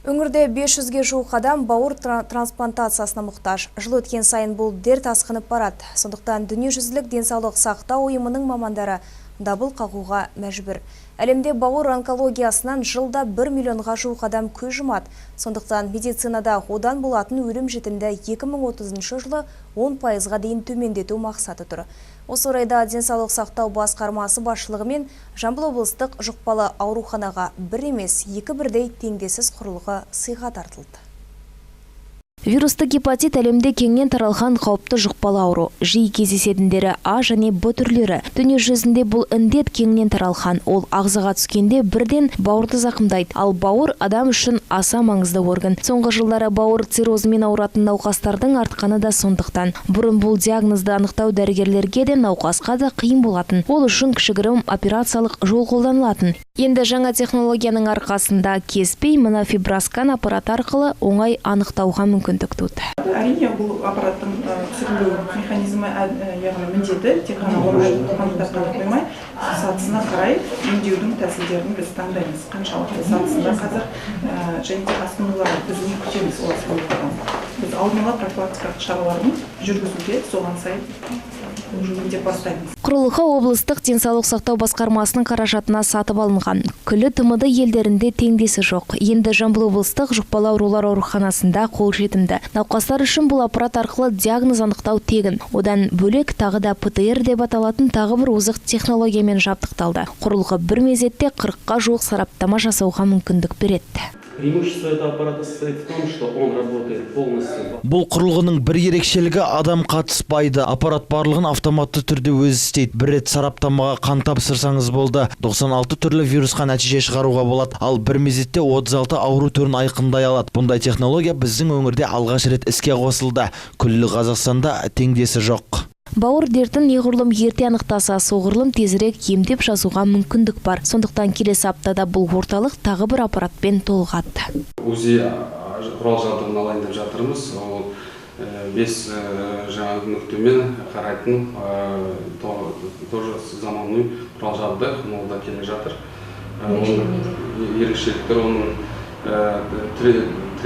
Өңірде 500-ге жуық адам бауыр трансплантациясына мұқтаж. Жыл өткен сайын бұл дерт асқынып барады. Сондықтан дүниежүзілік денсаулық сақтау ұйымының мамандары дабыл қағуға мәжбүр. Әлемде бауыр онкологиясынан жылда 1 миллионға жуық адам көз жұмады. Сондықтан медицинада одан болатын өлім жітімді 2030 жылы 10%-ға дейін төмендету мақсаты тұр. Осы орайда денсаулық сақтау басқармасы басшылығымен Жамбыл облыстық жұқпалы ауруханаға бір емес, екі бірдей теңдессіз құрылғы сыйға тартылды. Вирусты гепатит әлемде кеңінен таралған қауіпті жұқпалы ауру. Жиі кездесетіндері А және Б түрлері. Дүние жүзінде бұл індет кеңінен таралған. Ол ағзаға түскенде бірден бауырды зақымдайды. Ал бауыр адам үшін аса маңызды орган. Соңғы жылдары бауыр циррозымен ауыратын науқастардың артқаны да сондықтан. Бұрын бұл диагнозды анықтау дәрігерлерге де науқасқа да қиын болатын. Ол үшін кішігірім операциялық жол қолданылатын. Енді жаңа технологияның арқасында кеспей монофиброскан аппарат арқылы оңай анықтауға мүмкіндік туды. Әрине, бұл аппараттың түсірілу механизмі яғни міндеті тек қана анықтап қоймай, сатысына қарай емдеудің тәсілдерін біз таңдаймыз. Қаншалықты сатысында қазір және асқынуларды біз не күтеміз ол асқынулардан. Біз алдын ала профилактикалық шараларын жүргізуге соған сай деп бастаймыз. Құрылғы облыстық денсаулық сақтау басқармасының қаражатына сатып алынған. Күллі ТМД елдерінде теңдесі жоқ. Енді Жамбыл облыстық жұқпалы аурулар ауруханасында қолжетімді. Науқастар үшін бұл аппарат арқылы диагноз анықтау тегін. Одан бөлек тағы да ПТР деп аталатын тағы бір озық технологиямен жабдықталды. Құрылғы бір мезетте 40-қа жуық сараптама жасауға мүмкіндік береді. Преимущество этого аппарата состоит в том, что он работает полностью. Бұл құрылғының бір ерекшелігі адам қатыспайды. Аппарат барлығын автоматты түрде өзі істейді. Бір рет сараптамаға қан тапсырсаңыз болды. 96 түрлі вирусқа нәтиже шығаруға болады. Ал бір мезетте 36 ауру түрін айқындай алады. Бұндай технология біздің өңірде алғаш рет іске қосылды. Күллі Қазақстанда теңдесі жоқ. Бауыр дертін неғұрлым ерте анықтаса, соғұрлым тезірек емдеп жазуға мүмкіндік бар. Сондықтан келесі аптада бұл орталық тағы бір аппаратпен толығады. УЗИ құрал жабдығын алайындап жатырмыз. Ол 5 жаңа нүктемен қарайтын тоже заманауи құрал жабдық, ол да келе жатыр. Ерекшеліктер оның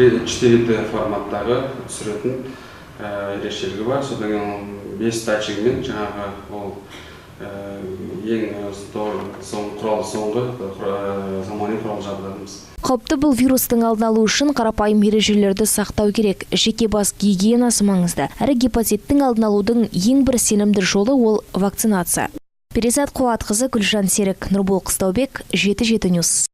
4D форматтағы түсіретін ерекшелігі бар. Содан 5 датчигімен жаңағы ол ең соңғы заманауи құрал жабдығымыз. Қауіпті бұл вирустың алдын алу үшін қарапайым ережелерді сақтау керек. Жеке бас гигиенасы маңызды. Әрі гепатиттің алдын алудың ең бір сенімді жолы ол вакцинация. Перизат Қуатқызы, Гүлжан Серік, Нұрбол Қыстаубек, 7/7 Ньюс.